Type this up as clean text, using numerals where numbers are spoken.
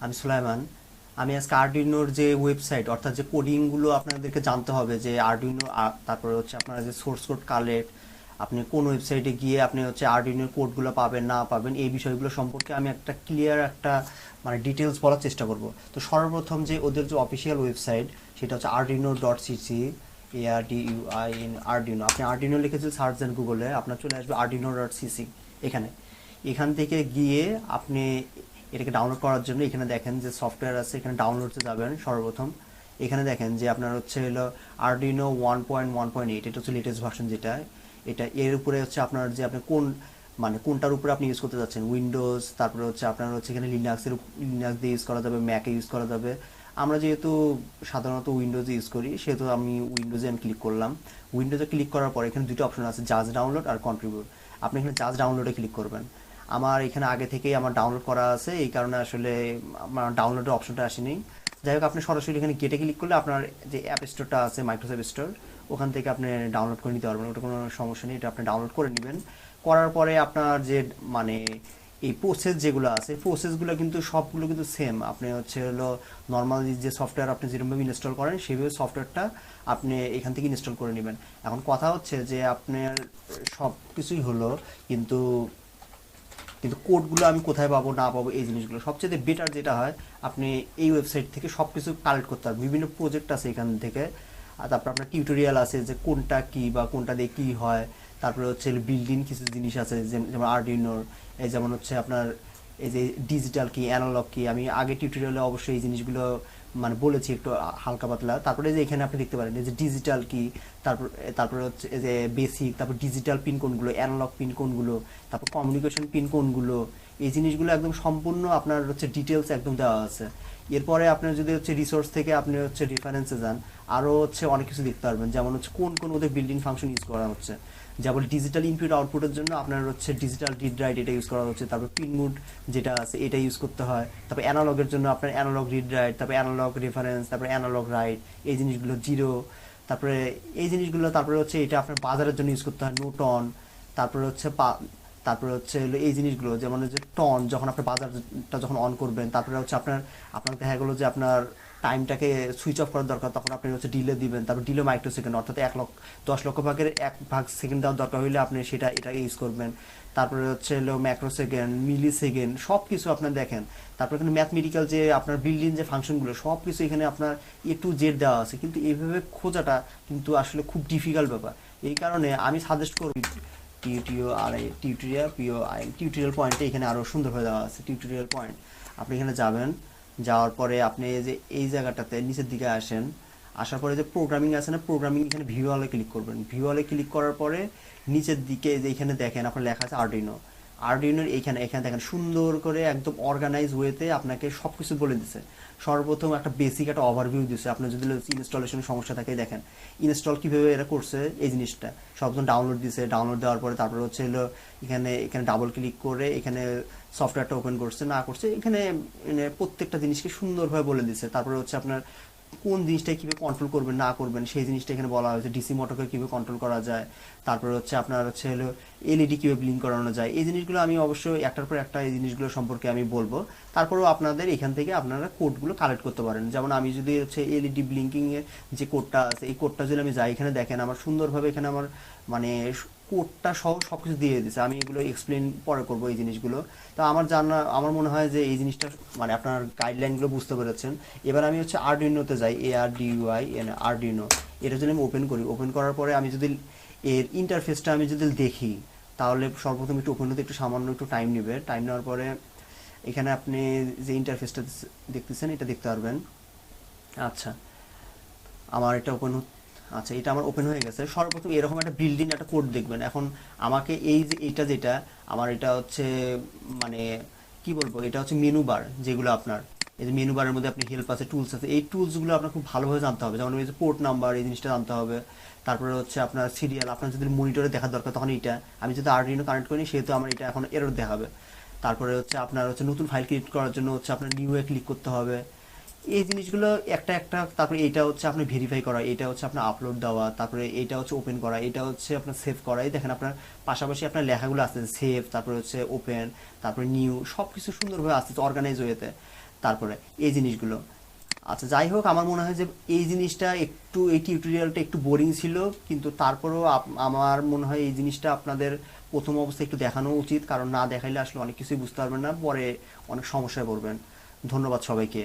আমি সুলাইমান। আমি আজকে আরডুইনোর যে ওয়েবসাইট অর্থাৎ যে কোডিংগুলো আপনাদেরকে জানতে হবে, যে আরডুইনো তারপরে হচ্ছে আপনারা যে সোর্স কোড কালেক্ট, আপনি কোন ওয়েবসাইটে গিয়ে আপনি হচ্ছে আরডুইনোর কোডগুলো পাবেন না পাবেন, এই বিষয়গুলো সম্পর্কে আমি একটা ক্লিয়ার একটা মানে ডিটেলস বলার চেষ্টা করব। তো সর্বপ্রথম যে ওদের যে অফিসিয়াল ওয়েবসাইট, সেটা হচ্ছে arduino.cc, ARDUIN আরডিনো। আপনি আরডিনো লিখেছেন সার্চ দেন গুগলে, আপনার চলে আসবে arduino.cc। এখানে এখান থেকে গিয়ে আপনি এটাকে ডাউনলোড করার জন্য এখানে দেখেন যে সফটওয়্যার আছে, এখানে ডাউনলোডে যাবেন সর্বপ্রথম। এখানে দেখেন যে আপনার হচ্ছে হলো আরডিনো 1.1.8, এটা হচ্ছে লেটেস্ট ভার্সন যেটা। এটা এর উপরে হচ্ছে আপনার যে আপনি কোন মানে কোনটার উপরে আপনি ইউজ করতে যাচ্ছেন, উইন্ডোজ, তারপরে হচ্ছে আপনার হচ্ছে এখানে লিনাক্স দিয়ে ইউজ করা যাবে, ম্যাকে ইউজ করা যাবে। আমরা যেহেতু সাধারণত উইন্ডোজে ইউজ করি, সেহেতু আমি উইন্ডোজে ক্লিক করলাম। উইন্ডোজে ক্লিক করার পর এখানে দুটো অপশন আছে, জাস্ট ডাউনলোড আর কন্ট্রিবিউট। আপনি এখানে জাস্ট ডাউনলোডে ক্লিক করবেন। আমার এখানে আগে থেকেই আমার ডাউনলোড করা আছে, এই কারণে আসলে আমার ডাউনলোডের অপশনটা আসেনি। যাই হোক, আপনি সরাসরি এখানে গেটে ক্লিক করলে আপনার যে অ্যাপ স্টোরটা আছে, মাইক্রোসফট স্টোর, ওখান থেকে আপনি ডাউনলোড করে নিতে পারবেন। ওটা কোনো সমস্যা নেই, এটা আপনি ডাউনলোড করে নেবেন। করার পরে আপনার যে মানে এই প্রসেস যেগুলো আছে, প্রসেসগুলো কিন্তু সবগুলো কিন্তু সেম। আপনি হচ্ছে হলো নর্মালি যে সফটওয়্যার আপনি যেরকমভাবে ইনস্টল করেন, সেইভাবে সফটওয়্যারটা আপনি এখান থেকে ইনস্টল করে নেবেন। এখন কথা হচ্ছে যে আপনার সব কিছুই হলো, কিন্তু কিন্তু কোডগুলো আমি কোথায় পাবো না পাবো, এই জিনিসগুলো সবচেয়ে বেটার যেটা হয়, আপনি এই ওয়েবসাইট থেকে সব কিছু কালেক্ট করতে পারবেন। বিভিন্ন প্রজেক্ট আছে এখান থেকে, আর তারপর আপনার টিউটোরিয়াল আছে যে কোনটা কি বা কোনটা দিয়ে কী হয়। তারপরে হচ্ছে বিল্ডিং কিছু জিনিস আছে, যেমন আরডিনোর, এই যেমন হচ্ছে আপনার এই যে ডিজিটাল কি অ্যানালগ কি, আমি আগে টিউটোরিয়ালে অবশ্যই এই জিনিসগুলো মানে বলেছি একটু হালকা পাতলা। তারপরে যে এখানে আপনি দেখতে পারেন এই যে ডিজিটাল কি, তারপর তারপরে হচ্ছে এই যে বেসিক, তারপর ডিজিটাল পিন কোনগুলো, অ্যানালগ পিন কোনগুলো, তারপর কমিউনিকেশন পিন কোনগুলো, এই জিনিসগুলো একদম সম্পূর্ণ আপনার হচ্ছে ডিটেলস একদম দেওয়া আছে। এরপরে আপনার যদি হচ্ছে রিসোর্স থেকে আপনি হচ্ছে রেফারেন্সে যান, আরও হচ্ছে অনেক কিছু দেখতে পারবেন, যেমন হচ্ছে কোন কোন ওদের বিল্ডিং ফাংশন ইউজ করা হচ্ছে। যেমন ডিজিটাল ইনপুট আউটপুটের জন্য আপনার হচ্ছে ডিজিটাল রিড রাইট এটা ইউজ করা হচ্ছে, তারপর পিন মুড যেটা আছে এটা ইউজ করতে হয়। তারপর অ্যানালগের জন্য আপনার অ্যানালগ রিড রাইট, তারপর অ্যানালগ রেফারেন্স, তারপর অ্যানালগ রাইট, এই জিনিসগুলো জিরো। তারপরে এই জিনিসগুলো, তারপরে হচ্ছে এটা আপনার বাজারের জন্য ইউজ করতে হয় নোটন। তারপরে হচ্ছে তারপরে হচ্ছে হলো এই জিনিসগুলো, যেমন হচ্ছে টন, যখন আপনি বাজারটা যখন অন করবেন, তারপরে হচ্ছে আপনার আপনার দেখা গেলো যে আপনার টাইমটাকে সুইচ অফ করার দরকার, তখন আপনি হচ্ছে ডিলে দিবেন। তারপর ডিলে মাইক্রো সেকেন্ড, অর্থাৎ 10 লক্ষ ভাগের 1 ভাগ সেকেন্ড দেওয়ার দরকার হলে আপনি সেটা এটাকে ইউজ করবেন। তারপরে হচ্ছে হলো ম্যাক্রো সেকেন্ড, মিলি সেকেন্ড, সব কিছু আপনার দেখেন। তারপর এখানে ম্যাথমেটিক্যাল যে আপনার বিল্ডিং যে ফাংশনগুলো, সব কিছু এখানে আপনার A to Z দেওয়া আছে, কিন্তু এইভাবে খোঁজাটা কিন্তু আসলে খুব ডিফিকাল্ট ব্যাপার। এই কারণে আমি সাজেস্ট করব টিউটোরিয়াল পয়েন্টে এখানে আরও সুন্দরভাবে দেওয়া আছে টিউটোরিয়াল পয়েন্ট। আপনি এখানে যাবেন, যাওয়ার পরে আপনি যে এই জায়গাটাতে নিচের দিকে আসেন, আসার পরে যে প্রোগ্রামিং আছে না, প্রোগ্রামিং এখানে ভিউয়ালে ক্লিক করবেন। ভিউয়ালে ক্লিক করার পরে নিচের দিকে যে এখানে দেখেন আপনার লেখা আছে আরডিনো। আরডিনোর এখানে এখানে দেখেন সুন্দর করে একদম অর্গানাইজ ওয়েতে আপনাকে সব কিছু বলে দিছে। সর্বপ্রথম একটা বেসিক একটা ওভারভিউ দিচ্ছে। আপনার যদি ইনস্টলেশনের সমস্যা থাকে, দেখেন ইনস্টল কীভাবে এরা করছে এই জিনিসটা। সর্বপ্রথম ডাউনলোড দিছে, ডাউনলোড দেওয়ার পরে তারপরে হচ্ছে হলো এখানে এখানে ডাবল ক্লিক করে এখানে সফটওয়্যারটা ওপেন করছে না করছে, এখানে মানে প্রত্যেকটা জিনিসকে সুন্দরভাবে বলে দিচ্ছে। তারপরে হচ্ছে আপনার কোন জিনিসটা কীভাবে কন্ট্রোল করবেন না করবেন সেই জিনিসটা এখানে বলা হয়েছে। ডিসি মোটরকে কীভাবে কন্ট্রোল করা যায়, তারপরে হচ্ছে আপনার হচ্ছে হলো এলইডি কীভাবে ব্লিঙ্ক করানো যায়, এই জিনিসগুলো আমি অবশ্যই একটার পর একটা এই জিনিসগুলো সম্পর্কে আমি বলবো। তারপরেও আপনাদের এখান থেকে আপনারা কোডগুলো কালেক্ট করতে পারেন। যেমন আমি যদি হচ্ছে এলইডি ব্লিঙ্কিংয়ের যে কোডটা আছে, এই কোডটা যদি আমি যাই, এখানে দেখেন আমার সুন্দরভাবে এখানে আমার মানে কোডটা সহ সব কিছু দিয়ে দিচ্ছে। আমি এগুলো এক্সপ্লেন পরে করবো এই জিনিসগুলো। তো আমার মনে হয় যে এই জিনিসটা মানে আপনার গাইডলাইনগুলো বুঝতে পেরেছেন। এবার আমি হচ্ছে আরডিনোতে যাই, ARDUIN আরডিনো। এটা যদি আমি ওপেন করি, ওপেন করার পরে আমি যদি এর ইন্টারফেসটা আমি যদি দেখি, তাহলে সর্বপ্রথম একটু ওপেন হতে একটু সামান্য একটু টাইম নেবে। টাইম নেওয়ার পরে এখানে আপনি যে ইন্টারফেসটা দেখতেছেন এটা দেখতে পারবেন। আচ্ছা, আমার এটা ওপেন, আচ্ছা এটা আমার ওপেন হয়ে গেছে। সর্বপ্রথম এরকম একটা বিল্ডিং একটা কোড দেখবেন। এখন আমাকে এই যে এটা যেটা আমার এটা হচ্ছে মানে কি বলবো, এটা হচ্ছে মেনু বার, যেগুলো আপনার এই যে মেনু বারের মধ্যে আপনি হেল্প আছে, টুলস আছে, এই টুলসগুলো আপনার খুব ভালোভাবে জানতে হবে। যেমন এই যে পোর্ট নাম্বার, এই জিনিসটা জানতে হবে। তারপরে হচ্ছে আপনার সিরিয়াল, আপনার যদি মনিটরে দেখার দরকার তখন এইটা, আমি যদি আরডিনো কানেক্ট করি সেহেতু আমার এটা এখন এরর দেখাবে। তারপরে হচ্ছে আপনার হচ্ছে নতুন ফাইল ক্রিয়েট করার জন্য হচ্ছে আপনার নিউ এ ক্লিক করতে হবে। এই জিনিসগুলো একটা একটা। তারপরে এটা হচ্ছে আপনি ভেরিফাই করা, এটা হচ্ছে আপনার আপলোড দেওয়া, তারপরে এটা হচ্ছে ওপেন করা, এটা হচ্ছে আপনার সেভ করা। এই দেখেন আপনার পাশাপাশি আপনার লেখাগুলো আসছে, সেভ, তারপরে হচ্ছে ওপেন, তারপরে নিউ, সব কিছু সুন্দরভাবে আসছে অর্গানাইজ ওয়েতে। তারপরে এই জিনিসগুলো। আচ্ছা যাই হোক, আমার মনে হয় যে এই জিনিসটা একটু, এই টিউটোরিয়ালটা একটু বোরিং ছিল, কিন্তু তারপরেও আমার মনে হয় এই জিনিসটা আপনাদের প্রথম অবস্থায় একটু দেখানো উচিত, কারণ না দেখাইলে আসলে অনেক কিছুই বুঝতে পারবেন না, পরে অনেক সমস্যায় পড়বেন। ধন্যবাদ সবাইকে।